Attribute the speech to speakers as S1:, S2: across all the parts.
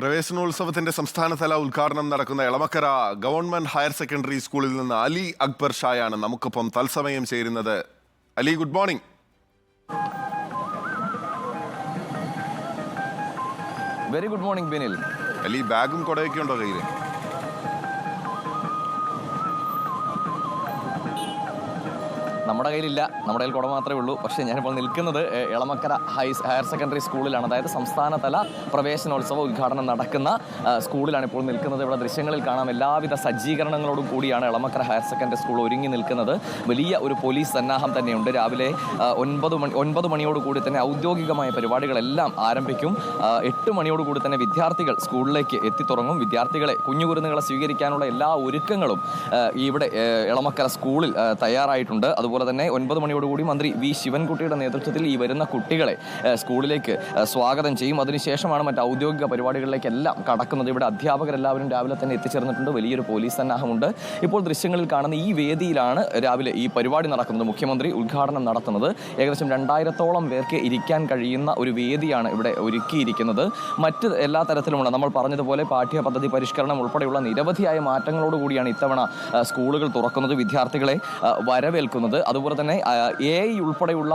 S1: പ്രവേശനോത്സവത്തിന്റെ സംസ്ഥാനതല ഉദ്ഘാടനം നടക്കുന്ന എളമക്കര ഗവൺമെന്റ് ഹയർ സെക്കൻഡറി സ്കൂളിൽ നിന്ന് അലി അക്ബർ ഷായാണ് നമുക്കൊപ്പം തത്സമയം ചേരുന്നത്. Ali, good morning.
S2: Very good morning Binil.
S1: Ali, ബാഗും കൊടയൊക്കെ ഉണ്ടോ കയ്യിൽ?
S2: നമ്മുടെ കയ്യിലില്ല, നമ്മുടെ കയ്യിൽ കുട മാത്രമേ ഉള്ളൂ. പക്ഷേ ഞാനിപ്പോൾ നിൽക്കുന്നത് എളമക്കര ഹയർ സെക്കൻഡറി സ്കൂളിലാണ്. അതായത് സംസ്ഥാനതല പ്രവേശനോത്സവ ഉദ്ഘാടനം നടക്കുന്ന സ്കൂളിലാണ് ഇപ്പോൾ നിൽക്കുന്നത്. ഇവിടെ ദൃശ്യങ്ങളിൽ കാണാം എല്ലാവിധ സജ്ജീകരണങ്ങളോടും കൂടിയാണ് എളമക്കര ഹയർ സെക്കൻഡറി സ്കൂൾ ഒരുങ്ങി നിൽക്കുന്നത്. വലിയ ഒരു പോലീസ് സന്നാഹം തന്നെയുണ്ട്. രാവിലെ 9 മണിയോടുകൂടി തന്നെ ഔദ്യോഗികമായ പരിപാടികളെല്ലാം ആരംഭിക്കും. 8 മണിയോടുകൂടി തന്നെ വിദ്യാർത്ഥികൾ സ്കൂളിലേക്ക് എത്തിത്തുടങ്ങും. വിദ്യാർത്ഥികളെ, കുഞ്ഞുകുരുന്നുകളെ സ്വീകരിക്കാനുള്ള എല്ലാ ഒരുക്കങ്ങളും ഇവിടെ എളമക്കര സ്കൂളിൽ തയ്യാറായിട്ടുണ്ട്. അതുപോലെ തന്നെ 9 മണിയോടുകൂടി മന്ത്രി വി ശിവൻകുട്ടിയുടെ നേതൃത്വത്തിൽ ഈ വരുന്ന കുട്ടികളെ സ്കൂളിലേക്ക് സ്വാഗതം ചെയ്യും. അതിനുശേഷമാണ് മറ്റ് ഔദ്യോഗിക പരിപാടികളിലേക്കെല്ലാം കടക്കുന്നത്. ഇവിടെ അധ്യാപകരെല്ലാവരും രാവിലെ തന്നെ എത്തിച്ചേർന്നിട്ടുണ്ട്. വലിയൊരു പോലീസ് സന്നാഹമുണ്ട്. ഇപ്പോൾ ദൃശ്യങ്ങളിൽ കാണുന്ന ഈ വേദിയിലാണ് രാവിലെ ഈ പരിപാടി നടക്കുന്നത്. മുഖ്യമന്ത്രി ഉദ്ഘാടനം നടത്തുന്നത്. ഏകദേശം 2000-ഓളം പേർക്ക് ഇരിക്കാൻ കഴിയുന്ന ഒരു വേദിയാണ് ഇവിടെ ഒരുക്കിയിരിക്കുന്നത്. മറ്റ് എല്ലാ തരത്തിലുമുള്ള, നമ്മൾ പറഞ്ഞതുപോലെ പാഠ്യപദ്ധതി പരിഷ്കരണം ഉൾപ്പെടെയുള്ള നിരവധിയായ മാറ്റങ്ങളോടുകൂടിയാണ് ഇത്തവണ സ്കൂളുകൾ തുറക്കുന്നത്, വിദ്യാർത്ഥികളെ വരവേൽക്കുന്നത്. അതുപോലെ തന്നെ AI ഉൾപ്പെടെയുള്ള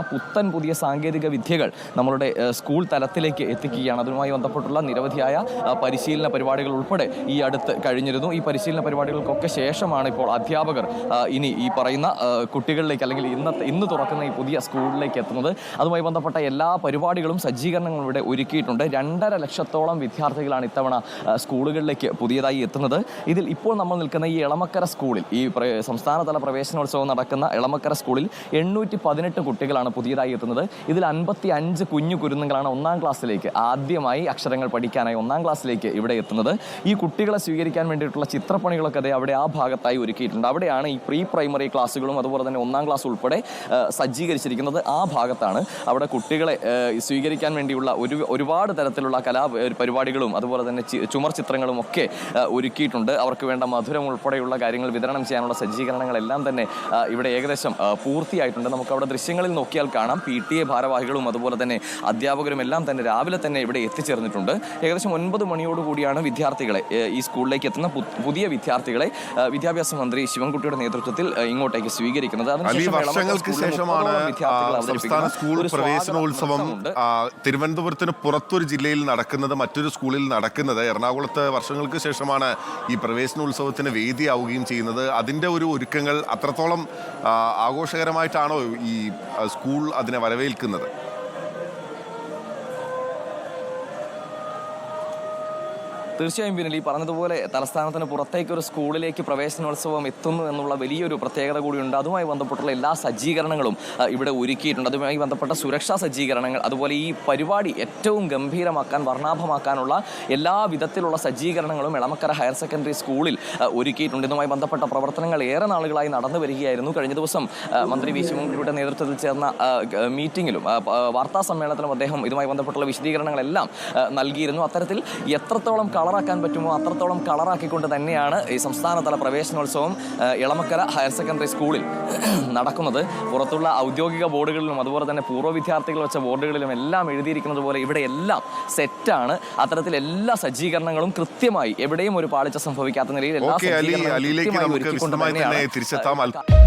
S2: പുതിയ സാങ്കേതിക വിദ്യകൾ നമ്മളുടെ സ്കൂൾ തലത്തിലേക്ക് എത്തിക്കുകയാണ്. അതുമായി ബന്ധപ്പെട്ടുള്ള നിരവധിയായ പരിശീലന പരിപാടികൾ ഉൾപ്പെടെ ഈ അടുത്ത് കഴിഞ്ഞിരുന്നു. ഈ പരിശീലന പരിപാടികൾക്കൊക്കെ ശേഷമാണ് ഇപ്പോൾ അധ്യാപകർ ഇനി ഈ പറയുന്ന കുട്ടികളിലേക്ക്, അല്ലെങ്കിൽ ഇന്ന് തുറക്കുന്ന ഈ പുതിയ സ്കൂളിലേക്ക് എത്തുന്നത്. അതുമായി ബന്ധപ്പെട്ട എല്ലാ പരിപാടികളും സജ്ജീകരണങ്ങളും ഇവിടെ ഒരുക്കിയിട്ടുണ്ട്. 2.5 ലക്ഷത്തോളം വിദ്യാർത്ഥികളാണ് ഇത്തവണ സ്കൂളുകളിലേക്ക് പുതിയതായി എത്തുന്നത്. ഇതിൽ ഇപ്പോൾ നമ്മൾ നിൽക്കുന്ന ഈ എളമക്കര സ്കൂളിൽ, ഈ സംസ്ഥാനതല പ്രവേശനോത്സവം നടക്കുന്ന എളമക്കര സ്കൂളിൽ 818 കുട്ടികളാണ് പുതിയതായി എത്തുന്നത്. ഇതിൽ 55 കുഞ്ഞു കുരുന്നുകളാണ് 1-ാം ക്ലാസ്സിലേക്ക് ആദ്യമായി അക്ഷരങ്ങൾ പഠിക്കാനായി 1-ാം ക്ലാസ്സിലേക്ക് ഇവിടെ എത്തുന്നത്. ഈ കുട്ടികളെ സ്വീകരിക്കാൻ വേണ്ടിയിട്ടുള്ള ചിത്രപ്പണികളൊക്കെ അവിടെ ആ ഭാഗത്തായി ഒരുക്കിയിട്ടുണ്ട്. അവിടെയാണ് ഈ പ്രീ പ്രൈമറി ക്ലാസ്സുകളും അതുപോലെ തന്നെ 1-ാം ക്ലാസ് ഉൾപ്പെടെ സജ്ജീകരിച്ചിരിക്കുന്നത്. ആ ഭാഗത്താണ്. അവിടെ കുട്ടികളെ സ്വീകരിക്കാൻ വേണ്ടിയുള്ള ഒരുപാട് തരത്തിലുള്ള പരിപാടികളും അതുപോലെ തന്നെ ചുമർ ചിത്രങ്ങളും ഒക്കെ ഒരുക്കിയിട്ടുണ്ട്. അവർക്ക് വേണ്ട മധുരം ഉൾപ്പെടെയുള്ള കാര്യങ്ങൾ വിതരണം ചെയ്യാനുള്ള സജ്ജീകരണങ്ങളെല്ലാം തന്നെ ഇവിടെ ഏകദേശം പൂർത്തിയായിട്ടുണ്ട്. നമുക്ക് അവിടെ ദൃശ്യങ്ങളിൽ നോക്കിയാൽ കാണാം. PTA ഭാരവാഹികളും അതുപോലെ തന്നെ അധ്യാപകരും എല്ലാം തന്നെ രാവിലെ തന്നെ ഇവിടെ എത്തിച്ചേർന്നിട്ടുണ്ട്. ഏകദേശം 9 മണിയോടുകൂടിയാണ് വിദ്യാർത്ഥികളെ, ഈ സ്കൂളിലേക്ക് എത്തുന്ന പുതിയ വിദ്യാർത്ഥികളെ വിദ്യാഭ്യാസ മന്ത്രി ശിവൻകുട്ടിയുടെ നേതൃത്വത്തിൽ ഇങ്ങോട്ടേക്ക് സ്വീകരിക്കുന്നത്.
S1: വർഷങ്ങൾക്ക് ശേഷമാണ് സംസ്ഥാന സ്കൂൾ പ്രവേശനോത്സവം തിരുവനന്തപുരത്തിന് പുറത്തൊരു ജില്ലയിൽ നടക്കുന്നത്, മറ്റൊരു സ്കൂളിൽ നടക്കുന്നത്. എറണാകുളത്ത് വർഷങ്ങൾക്ക് ശേഷമാണ് ഈ പ്രവേശനോത്സവത്തിന് വേദിയാവുകയും ചെയ്യുന്നത്. അതിൻ്റെ ഒരു ഒരുക്കങ്ങൾ അത്രത്തോളം ആഘോഷകരമായിട്ടാണോ ഈ സ്കൂൾ അതിനെ വരവേൽക്കുന്നത്?
S2: തീർച്ചയായും പിന്നെ ഈ പറഞ്ഞതുപോലെ തലസ്ഥാനത്തിന് പുറത്തേക്ക് ഒരു സ്കൂളിലേക്ക് പ്രവേശനോത്സവം എത്തുന്നു എന്നുള്ള വലിയൊരു പ്രത്യേകത കൂടിയുണ്ട്. അതുമായി ബന്ധപ്പെട്ടുള്ള എല്ലാ സജ്ജീകരണങ്ങളും ഇവിടെ ഒരുക്കിയിട്ടുണ്ട്. അതുമായി ബന്ധപ്പെട്ട സുരക്ഷാ സജ്ജീകരണങ്ങൾ, അതുപോലെ ഈ പരിപാടി ഏറ്റവും ഗംഭീരമാക്കാൻ, വർണ്ണാഭമാക്കാനുള്ള എല്ലാ വിധത്തിലുള്ള സജ്ജീകരണങ്ങളും എളമക്കര ഹയർ സെക്കൻഡറി സ്കൂളിൽ ഒരുക്കിയിട്ടുണ്ട്. ഇതുമായി ബന്ധപ്പെട്ട പ്രവർത്തനങ്ങൾ ഏറെ നാളുകളായി നടന്നു വരികയായിരുന്നു. കഴിഞ്ഞ ദിവസം മന്ത്രി വി ശിവൻകുട്ടിയുടെ നേതൃത്വത്തിൽ ചേർന്ന മീറ്റിങ്ങിലും വാർത്താ സമ്മേളനത്തിലും അദ്ദേഹം ഇതുമായി ബന്ധപ്പെട്ടുള്ള വിശദീകരണങ്ങളെല്ലാം നൽകിയിരുന്നു. അത്തരത്തിൽ എത്രത്തോളം കളറാക്കാൻ പറ്റുമോ അത്രത്തോളം കളറാക്കിക്കൊണ്ട് തന്നെയാണ് ഈ സംസ്ഥാനതല പ്രവേശനോത്സവം എളമക്കര ഹയർ സെക്കൻഡറി സ്കൂളിൽ നടക്കുന്നത്. പുറത്തുള്ള ഔദ്യോഗിക ബോർഡുകളിലും അതുപോലെ തന്നെ പൂർവ്വ വിദ്യാർത്ഥികൾ വെച്ച ബോർഡുകളിലും എല്ലാം എഴുതിയിരിക്കുന്നത് പോലെ ഇവിടെ എല്ലാം സെറ്റാണ്. അത്തരത്തിൽ എല്ലാ സജ്ജീകരണങ്ങളും കൃത്യമായി, എവിടെയും ഒരു പാളിച്ച സംഭവിക്കാത്ത നിലയിൽ എല്ലാ സജ്ജീകരണങ്ങളും